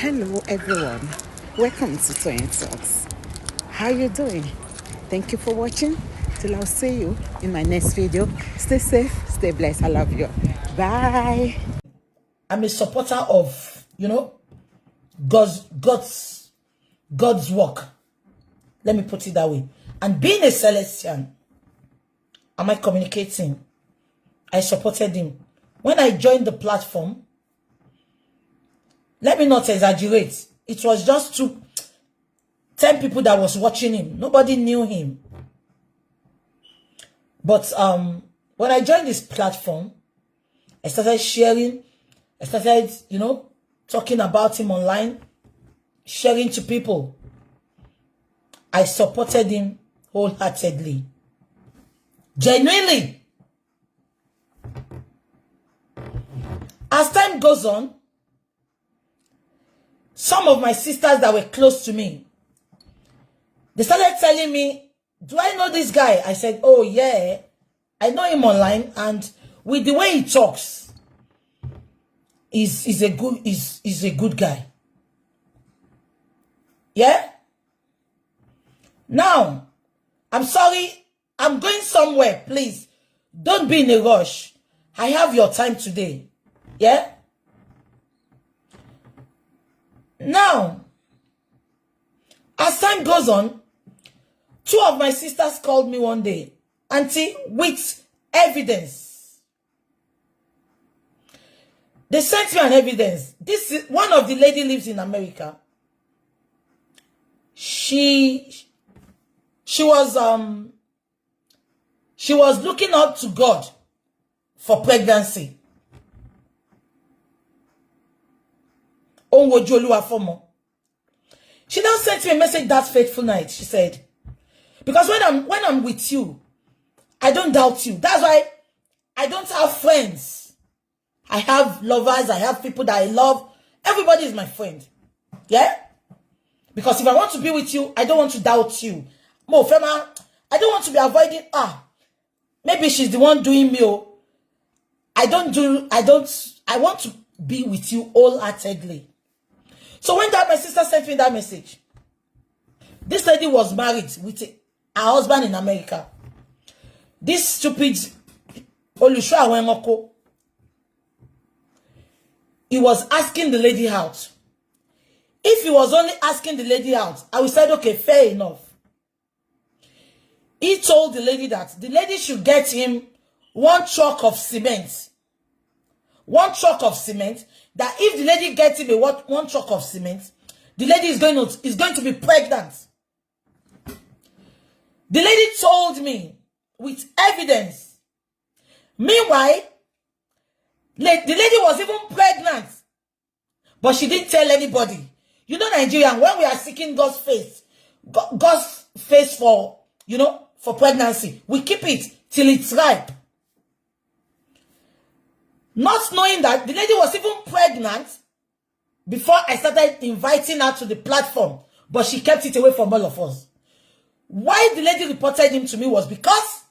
Hello everyone, welcome to Toyeen Talks. How you doing? Thank you for watching. Till I'll see you in my next video. Stay safe, stay blessed. I love you. Bye. I'm a supporter of, God's work. Let me put it that way. And being a Celestian, am I communicating? I supported him. When I joined the platform, let me not exaggerate. It was just 10 people that was watching him. Nobody knew him. But when I joined this platform, I started sharing. I started, talking about him online, sharing to people. I supported him wholeheartedly. Genuinely. As time goes on, some of my sisters that were close to me, they started telling me, do I know this guy? I said, oh yeah, I know him online, and with the way he talks, he's a good guy. Yeah? Now, I'm sorry, I'm going somewhere, please. Don't be in a rush. I have your time today. Yeah? Now, as time goes on, 2 of my sisters called me one day, auntie, with evidence. They sent me an evidence. This is one of the lady lives in America. She was looking up to God for pregnancy. She now sent me a message that fateful night. She said, because when I'm with you, I don't doubt you. That's why I don't have friends. I have lovers. I have people that I love. Everybody is my friend. Yeah? Because if I want to be with you, I don't want to doubt you. Mo, Fema, I don't want to be avoiding, maybe she's the one doing me. I want to be with you wholeheartedly. So when my sister sent me that message, this lady was married with her husband in America. This stupid Olusho Awenmoko, he was asking the lady out. If he was only asking the lady out, I would say, okay, fair enough. He told the lady that the lady should get him 1 truck of cement. 1 truck of cement. That if the lady gets him 1 truck of cement, the lady is going to be pregnant. The lady told me with evidence. Meanwhile, the lady was even pregnant, but she didn't tell anybody. You know, Nigerian, when we are seeking God's face for, for pregnancy, we keep it till it's ripe. Not knowing that the lady was even pregnant before I started inviting her to the platform, but she kept it away from all of us. Why the lady reported him to me was because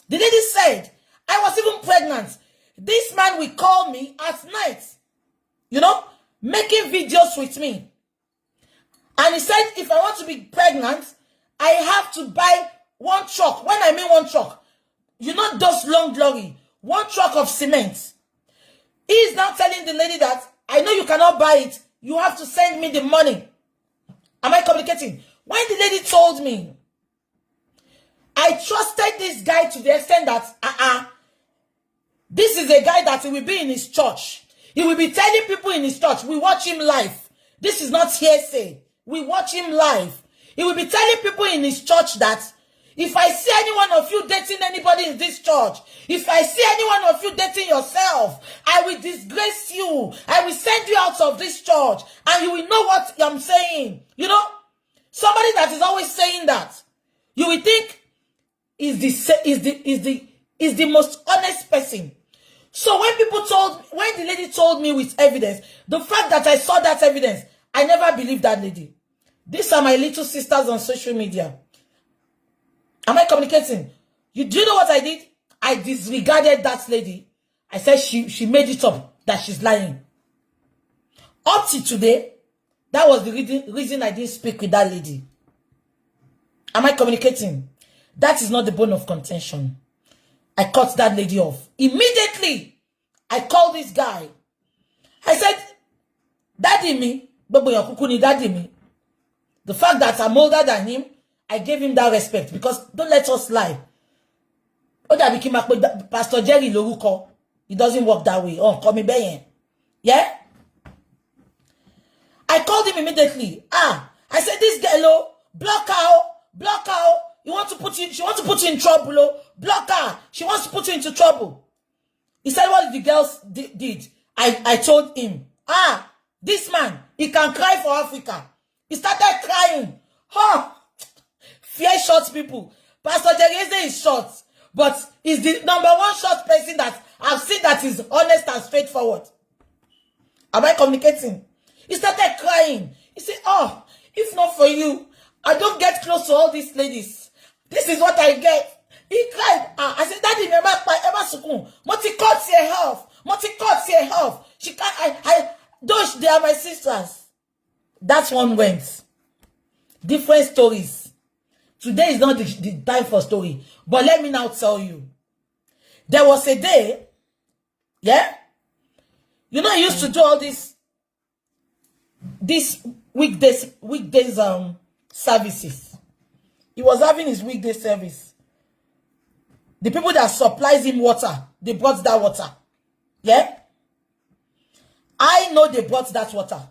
the lady said, I was even pregnant. This man will call me at night, making videos with me. And he said, if I want to be pregnant, I have to buy 1 truck. When I mean 1 truck, those long lorry, 1 truck of cement. He is now telling the lady that, I know you cannot buy it. You have to send me the money. Am I communicating? When the lady told me, I trusted this guy to the extent that, this is a guy that he will be in his church. He will be telling people in his church, we watch him live. This is not hearsay. We watch him live. He will be telling people in his church that, if I see any one of you dating anybody in this church, if I see any one of you dating yourself, I will disgrace you. I will send you out of this church, and you will know what I'm saying. Somebody that is always saying that, you will think is the most honest person. So when the lady told me with evidence, the fact that I saw that evidence, I never believed that lady. These are my little sisters on social media. Am I communicating? Do you know what I did? I disregarded that lady. I said she made it up that she's lying. Up to today, That was the reason I didn't speak with that lady. Am I communicating? That is not the bone of contention. I cut that lady off. Immediately, I called this guy. I said, Daddy me, Daddy me. The fact that I'm older than him, I gave him that respect because don't let us lie. Pastor Jerry Loruko, it doesn't work that way. Oh, call me Bayen. Yeah? I called him immediately. I said, this girl, block out. She wants to put you in trouble. Block her. She wants to put you into trouble. He said, what the girls did. I told him, this man, he can cry for Africa. He started crying. Fear short people. Pastor Jerry is short, but he's the #1 short person that I've seen that is honest and straightforward. Am I communicating? He started crying. He said, if not for you, I don't get close to all these ladies. This is what I get. He cried. I said, Daddy, Emma Sukun. Moti cuts your half. She can't, those, they are my sisters. That one went. Different stories. Today is not the time for story. But let me now tell you. There was a day, yeah? You know, I used to do all this weekdays services. He was having his weekday service. The people that supplies him water, they brought that water. Yeah? I know they brought that water.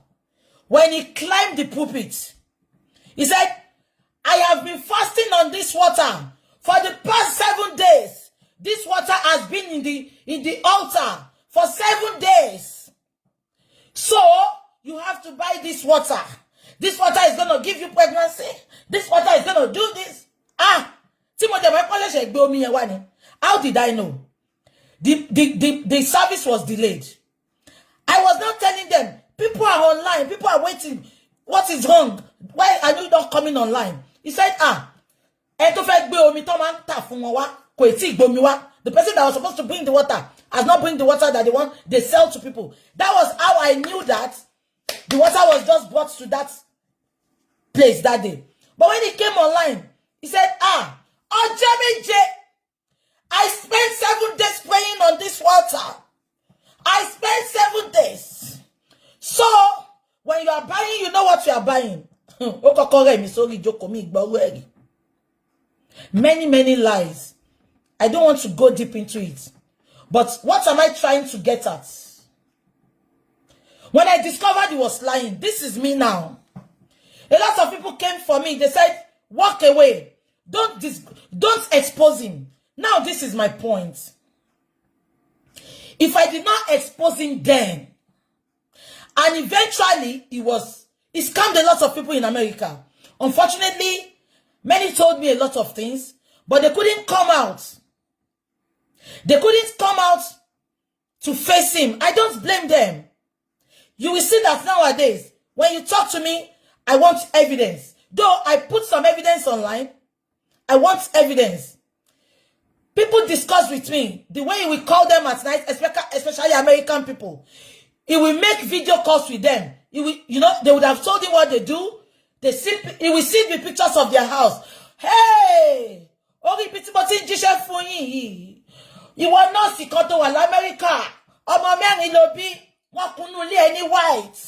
When he climbed the pulpit, he said, I have been fasting on this water for the past 7 days. This water has been in the altar for 7 days. So, you have to buy this water. This water is going to give you pregnancy. This water is going to do this. How did I know? The service was delayed. I was not telling them, people are online, people are waiting. What is wrong? Why are you not coming online? He said, the person that was supposed to bring the water has not bring the water that they sell to people. That was how I knew that the water was just brought to that place that day. But when he came online, he said, I spent 7 days praying on this water. I spent 7 days. So, when you are buying, you know what you are buying. Many lies. I don't want to go deep into it. But what am I trying to get at? When I discovered he was lying, this is me now. A lot of people came for me. They said, walk away. Don't expose him. Now, this is my point. If I did not expose him then, and eventually he scammed a lot of people in America. Unfortunately, many told me a lot of things, but they couldn't come out. They couldn't come out to face him. I don't blame them. You will see that nowadays, when you talk to me, I want evidence. Though I put some evidence online, I want evidence. People discuss with me the way we call them at night, especially American people. He will make video calls with them. He will, they would have told him what they do. He will see the pictures of their house. Hey! You will not see Koto in America. Any white.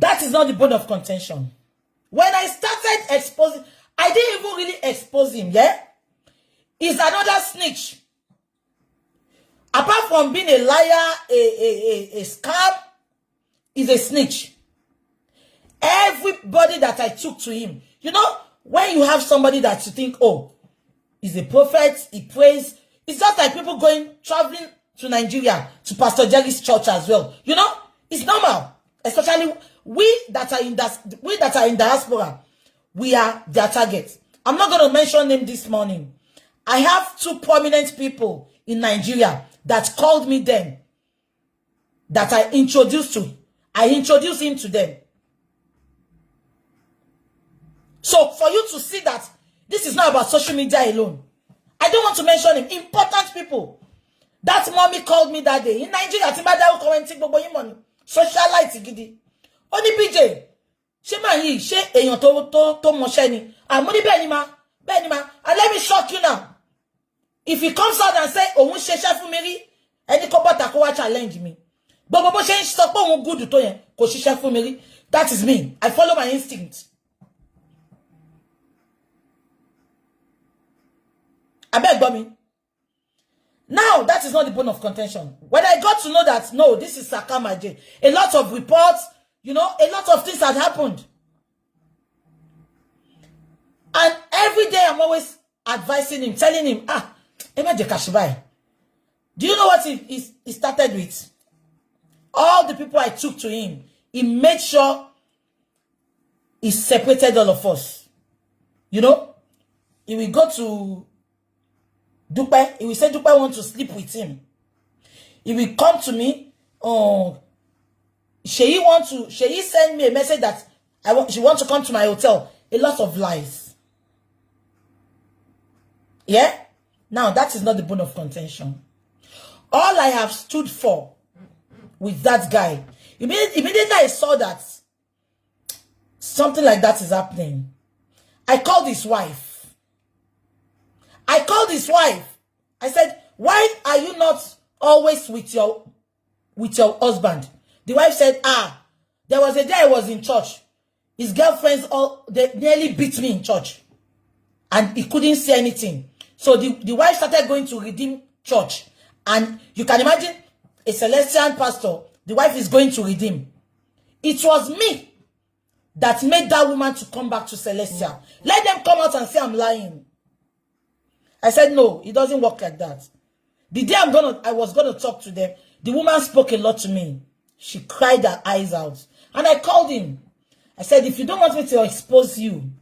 That is not the bone of contention. When I started exposing, I didn't even really expose him, yeah? He's another snitch. Apart from being a liar, a scam, he's a snitch. Everybody that I took to him, when you have somebody that you think, he's a prophet, he prays, it's just like people traveling to Nigeria, to Pastor Jerry's church as well. It's normal. Especially we that are in diaspora, we are their target. I'm not going to mention them this morning. I have 2 prominent people in Nigeria that called me then, that I introduced him to them. So for you to see that this is not about social media alone, I don't want to mention him. Important people. That mommy called me that day. In Nigeria, Timbada commenting money. Socialite gidi. Oni BJ. She man yi, she eyan to mo she ni. Ah, money be ni ma. And let me shock you now. If he comes out and say, "Oh, we share for me," any kobota ko wa challenge me. But bo she stop on good to yen, ko share for me. That is me. I follow my instinct. I beg me. Now, that is not the bone of contention. When I got to know that, no, this is Sakama Jade, a lot of reports, a lot of things had happened. And every day I'm always advising him, telling him, do you know what he started with? All the people I took to him, he made sure he separated all of us. He will go to Dupe, he will say Dupe want to sleep with him. He will come to me. Sheyi send me a message that she wants to come to my hotel. A lot of lies. Yeah? Now that is not the bone of contention. All I have stood for with that guy, immediately I saw that something like that is happening, I called his wife. I said, why are you not always with your husband? The wife said, there was a day I was in church. His girlfriends they nearly beat me in church. And he couldn't say anything. So the wife started going to Redeem Church. And you can imagine a Celestial pastor, the wife is going to Redeem. It was me that made that woman to come back to Celestial. Let them come out and say I'm lying. I said, no, it doesn't work like that. The day I was gonna talk to them, the woman spoke a lot to me. She cried her eyes out. And I called him. I said, if you don't want me to expose you,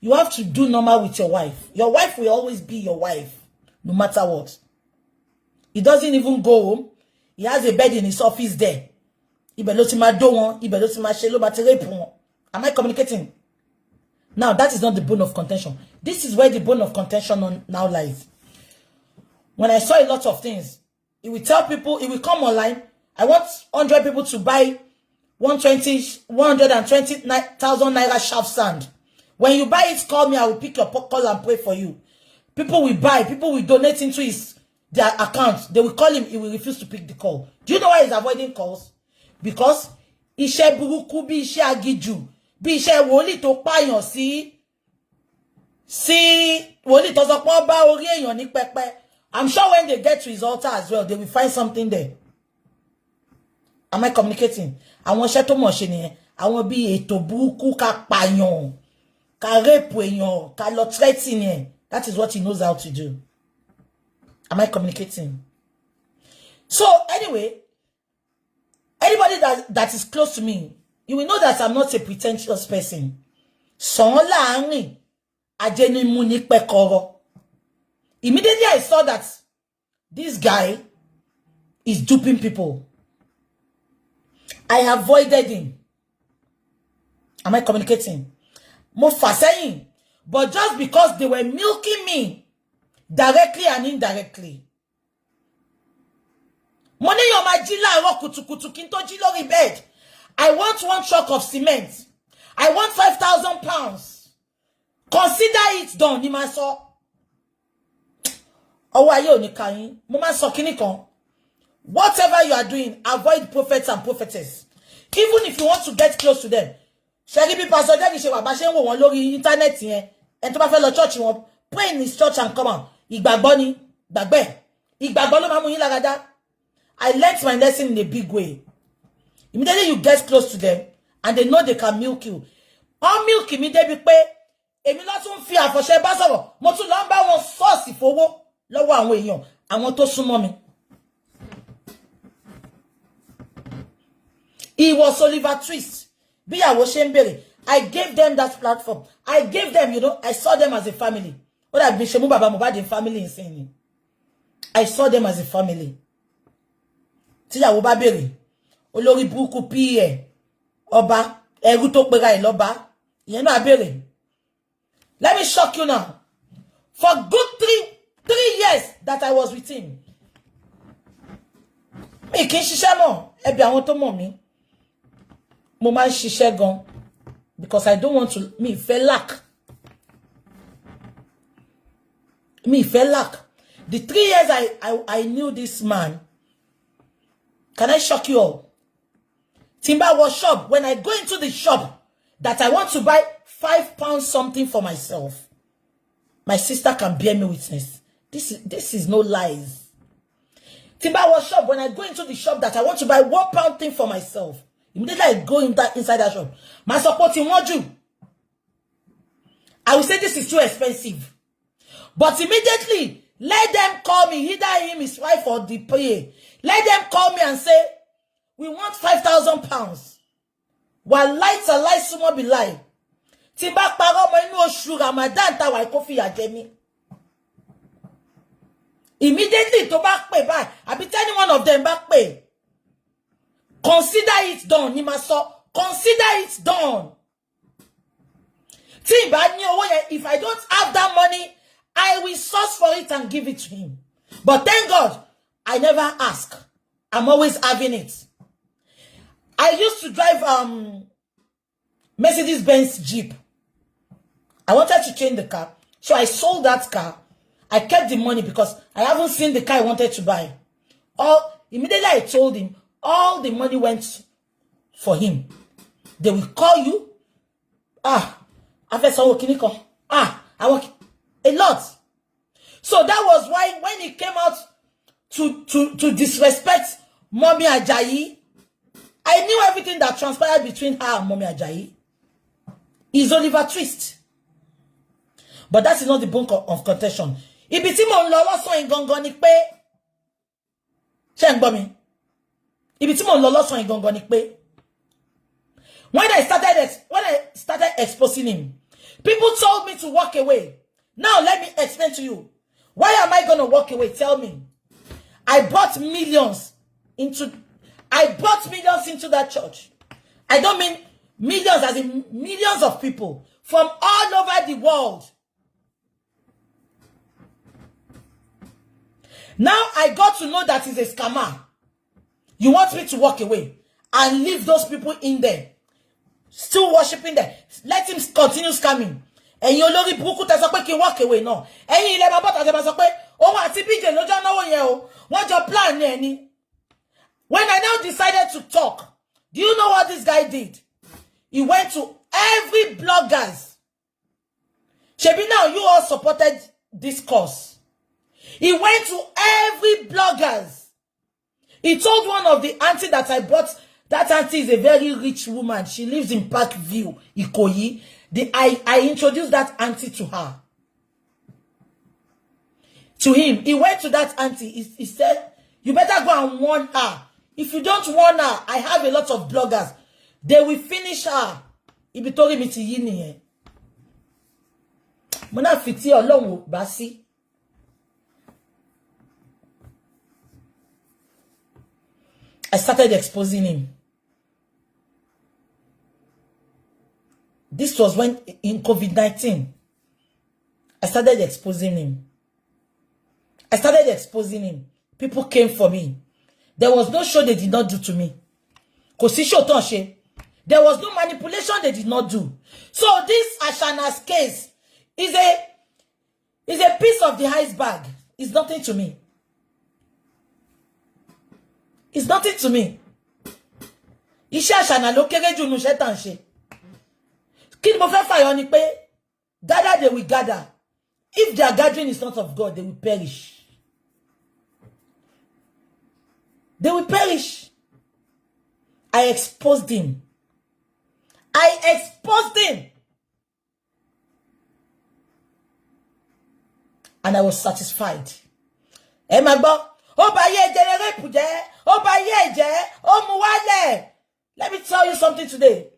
you have to do normal with your wife. Your wife will always be your wife, no matter what. He doesn't even go home. He has a bed in his office there. Am I communicating? Now, that is not the bone of contention. This is where the bone of contention now lies. When I saw a lot of things, he will tell people, he will come online, I want 100 people to buy 120,000 naira sharp sand. When you buy it, call me, I will pick your call and pray for you. People will buy, people will donate into their account. They will call him, he will refuse to pick the call. Do you know why he's avoiding calls? Because iṣẹ́ burúkú bí iṣẹ́ agiju. Bí iṣẹ́ wòlíì tó pààyàn sí wòlíì tó sọ pé ó bá orí èèyàn ní pẹpẹ. I'm sure when they get to his altar as well, they will find something there. Am I communicating? Àwọn iṣẹ́ tó mọ̀ ṣe nìyẹn. Àwọn bí ètò burúkú ká pààyàn, ká rape èèyàn, ká lọ threaten yẹn. That is what he knows how to do. Am I communicating? So anyway, anybody that is close to me, you will know that I'm not a pretentious person. Immediately I saw that this guy is duping people. I avoided him. Am I communicating? Mo fà sẹ́yìn. But just because they were milking me directly and indirectly. Money yo ma jí láàárọ̀ kùtùkùtù kí n tó jí lórí bed. I want 1 truck of cement. I want 5,000 pounds. Consider it done, ni ma sọ. Ọwọ́ ayé ò ní ká yín. Mo ma sọ kíní kan. Whatever you are doing, avoid prophets and prophetess. Even if you want to get close to them. Ṣẹ́rí bí Pastor Jade ṣe wà bá ṣe ń wò wọ́n lórí internet yẹn. Ẹni tó bá fẹ́ lọ church wọn, pray in his church and come out. Ìgbàgbọ́ ni, gbàgbẹ́. Ìgbàgbọ́ ló máa mú yín lára dá. I learned my lesson in a big way. Immediately you get close to them and they know they can milk you. All milk mi débi pé èmi ló tún fi àfọ̀ṣẹ bá sọ̀rọ̀. Mo tún lọ ń bá wọn sọ́ọ̀sì fowó lọ́wọ́ àwọn èèyàn, àwọn tó súnmọ́ mi. He was Oliver Twist. Bí àwọ̀ ṣe ń bèrè. I gave them that platform. I gave them, I saw them as a family. What I've been Shemu Baba Mohbad in family insane. I saw them as a family. Tí àwọ̀ bá bèrè. Olórí burúkú PE. Ọba. Ẹrú tó pera ẹ̀ lọ́ba. Ìyẹn náà bèrè. Let me shock you now. For good that I was with him. Me kì í ṣiṣẹ́ mọ́, ẹ bi àwọn tó mọ̀ mí. Mo máa ń ṣiṣẹ́ gan because I don't want to me feel lack. Me feel lack. The 3 years I knew this man. Can I shock you all? Timber was shop. When I go into the shop that I want to buy £5 something for myself, my sister can bear me witness. This is no lies. Timber was shop. When I go into the shop that I want to buy £1 thing for myself, immediately I go inside that shop. My supporting what you? I will say this is too expensive. But immediately, let them call me, either him, his wife, or the PA. Let them call me and say, we want £5,000. While lights are lights, sumo be lie. Timba paro mo inu oṣù Ramadan ta wa kofi ya jẹ mi. Immediately to back pay by, àbí any one of them back pay. Consider it done, ni ma sọ. Consider it done. Timba ni owó yẹn, if I don't have that money, I will source for it and give it to him. But thank God, I never ask. I'm always having it. I used to drive Mercedes-Benz Jeep. I wanted to change the car. So I sold that car. I kept the money because I haven't seen the car I wanted to buy. Immediately I told him, all the money went for him. They will call you. I want a lot. So that was why when he came out to disrespect Mommy Ajayi, I knew everything that transpired between her and Mommy Ajayi is Oliver Twist. But that is not the bone of contention. Ibi tí mo ń lọ lọ́sàn ìgangan ni pé, ṣé ń gbọ́ mi? Ibi tí mo ń lọ lọ́sàn ìgangan ni pé, when I started exposing him, people told me to walk away. Now let me explain to you. Why am I going to walk away? Tell me. I brought millions into that church. I don't mean millions as in millions of people from all over the world. Now I got to know that he's a scammer. You want me to walk away and leave those people in there, still worshiping there. Let him continue scamming. And you olórí burúkú tẹ́ sọ pé kí walk away náà. Ẹ̀yin ilé bàbá tẹ́ bá sọ pé òun àti BJ lọ́jọ́ náwó yẹn o. Wọ́n jọ plan ní ẹni. When I now decided to talk, do you know what this guy did? He went to every bloggers. Shebi, now you all supported this cause. He went to every bloggers. He told one of the auntie that I brought. That auntie is a very rich woman. She lives in Parkview, Ikoyi. I introduced that auntie to her. To him. He went to that auntie. He said, you better go and warn her. If you don't warn her, I have a lot of bloggers. They will finish her. Ibi tori mi ti yi nìyẹn. Mo na fiti Ọlọ́run bá sí. I started exposing him. This was when, in COVID-19, I started exposing him. People came for me. There was no show they did not do to me. Kò sí show tó ń ṣe. There was no manipulation they did not do. So this Ashana's case is a piece of the iceberg. It's nothing to me. It's nothing to me. Iṣẹ́ Ashana ló kéré jù nínú iṣẹ́ tá ń ṣe. Kí ni mo fẹ́ fàyọ ni pé, gather they will gather. If their gathering is not of God, they will perish. They will perish. I exposed him. And I was satisfied. Ẹ máa gbọ́, ó bá yé jẹ́ rape jẹ́, ó bá yé jẹ́, ó mú wálẹ̀. Let me tell you something today.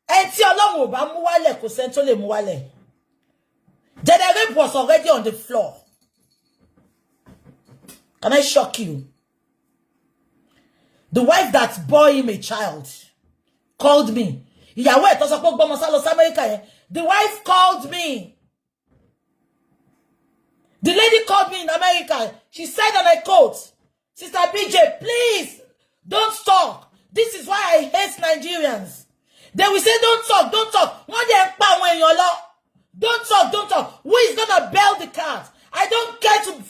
Ẹni tí Ọlọ́run ò bá mú wálẹ̀ kò sẹ́ni tó lè mú wálẹ̀. Jade rape was already on the floor. Can I shock you? The wife that bore him a child called me. Ìyàwó ẹ̀ tó sọ pé gbọ́mọ sá lọ sí America yẹn. The wife called me. The lady called me in America. She said, and I quote, Sister BJ, please don't talk. This is why I hate Nigerians. They will say, don't talk, don't talk. One day, when you're low, don't talk, don't talk. Who is gonna bail the cat? I don't care to.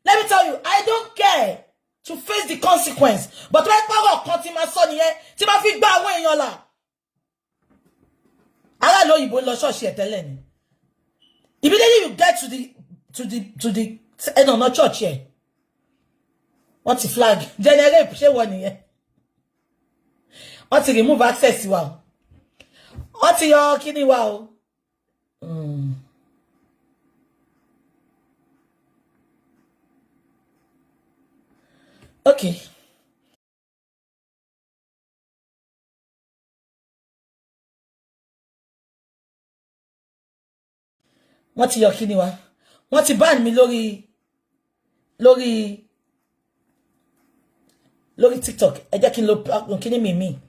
Let me tell you, I don't care to face the consequence. But when power continue my son here, ti ma fi gba àwọn èèyàn là. Ara lo yibo lọ church here tẹ́lẹ̀ ni. Immediately you get to the no, not church here. What's the flag? Generate ṣé wọ́n nìyẹn. Wọ́n ti remove access wa o. Wọ́n ti yọ kíni wa o. Okay. Wọ́n ti yọ kíni wa. Wọ́n ti ban mi lórí TikTok. Ẹ jẹ́ kí n lo kíni mi.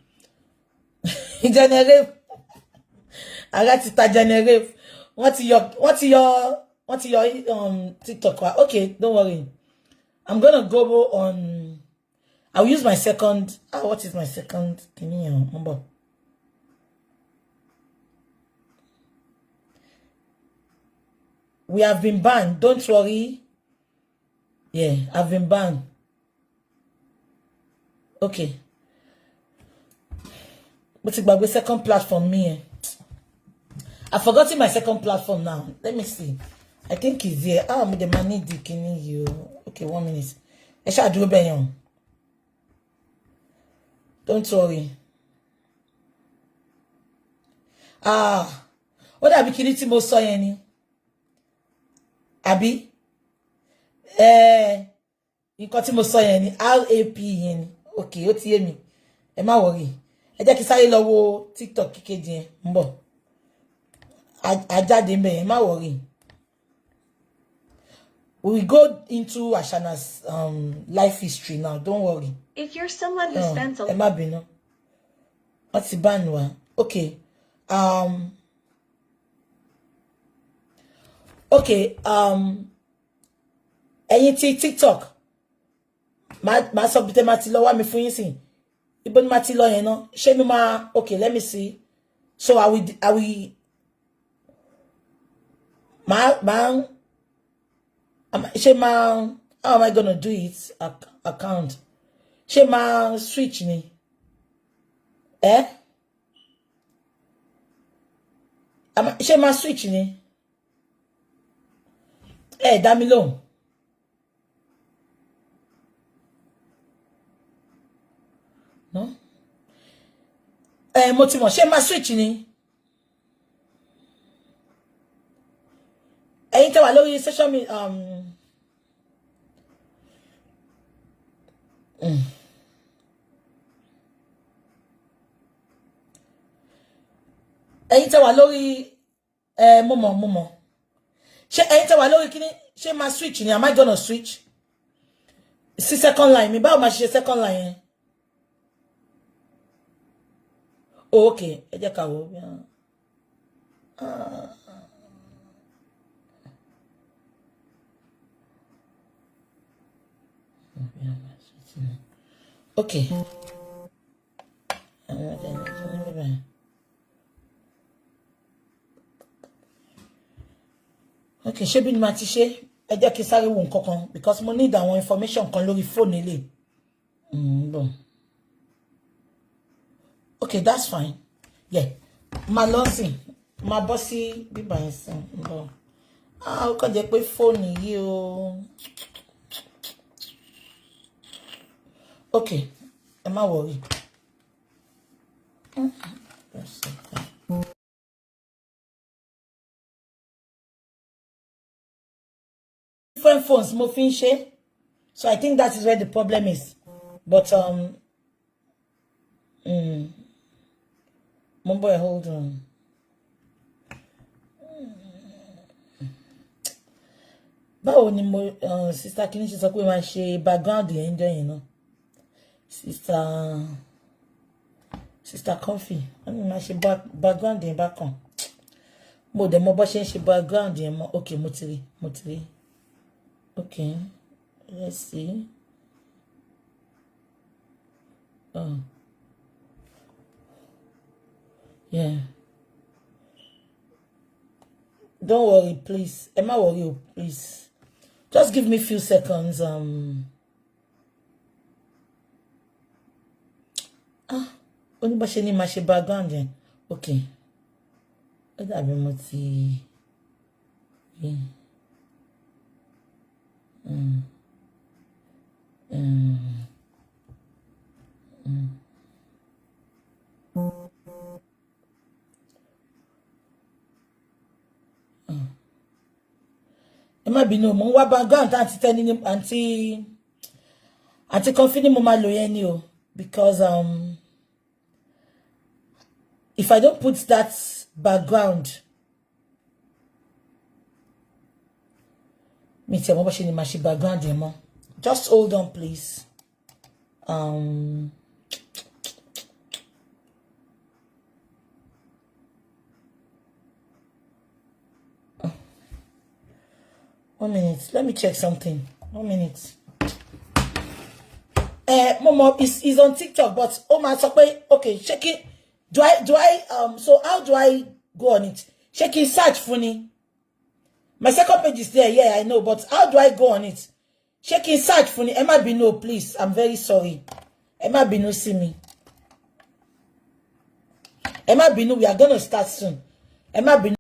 Generate. Ara ti ta generate. Wọ́n ti yọ TikTok wa. Okay, don't worry. I'm gonna go on. I'll use my second. What is my second? Can you remember? We have been banned. Don't worry. Yeah, I've been banned. Okay. But it's about the second platform me. I've forgotten my second platform now. Let me see. I think it's here. I'm the money dicking you. Okay, 1 minute. I shall do it. Don't worry. What are we killing mo so yen ni? Abi? Nǹkan tí mo sọ yẹn ni RAP yẹn ni. Okay, ó ti yé mi. Ẹ má worry. Ẹ jẹ́ kí sáré lọ wo TikTok kikeji yẹn. Nbo. A jáde ńbẹ̀ yẹn, má worry. We go into Ashana's life history now. Don't worry. If you're someone who spends a lot. Emma Bino. What's the ban? Okay. Okay. Ẹ̀yin tí TikTok. Ma sọ bí tẹ́ ma ti lọ wá mi fún yín sìn. Ibo ni ma ti lọ yẹn náà. Ṣé mi ma. Okay, let me see. So are we how am I gonna do it? Account. She switch ni. She switch ni. Dá mi lóhùn. No? Mo ti mọ̀, she switch ni. Ẹ̀yin tẹ́ wà lórí social media ẹ̀yin tẹ́ wà lórí mo mọ̀. Ṣé ẹ̀yin tẹ́ wà lórí kíni? Ṣé ma switch ni? Am I gonna switch? Sí second line mi báwo ma ṣe second line yẹn? Oh, okay, ẹ jẹ́ ká wò. Okay. Okay, ṣé bí ni ma ti ṣe? Ẹ jẹ́ kí sáré wo nǹkan kan because mo need àwọn information kan lórí phone ilé. Bon. Okay, that's fine. Yeah. Ma lọ sí, ma bọ́ sí bíbá yẹn sí. Bon. Ó kàn jẹ́ pé phone yìí o. Okay, ẹ má worry. Different phones mo fi ń ṣe. So I think that is where the problem is. But boy, hold on. Báwo ni mo sister kini ṣe sọ pé máa ṣe background yẹn jọ yẹn náà. Sister Comfy, I mean máa ṣe background yẹn back on. Mo dẹ̀ mọ̀ bó ṣe ń ṣe background yẹn mọ́. Okay, mo ti rí. Okay. Let's see. Oh. Yeah. Don't worry, please. Emma, worry, please. Just give me a few seconds. Only bashing my background then. Okay. What have been multi? Yeah. It might be no more background anti confident mama loyeni because if I don't put that background, me tell me she my background demo. Just hold on, please. 1 minute. Let me check something. 1 minute. Mama is on TikTok, but oh my okay, check it. Do I so how do I go on it? Check it, search funny. My second page is there, yeah, I know, but how do I go on it? Check it, search funny. Emma Bino, please. I'm very sorry. Emma Bino, see me. Emma Bino, we are gonna start soon. Emma Bino.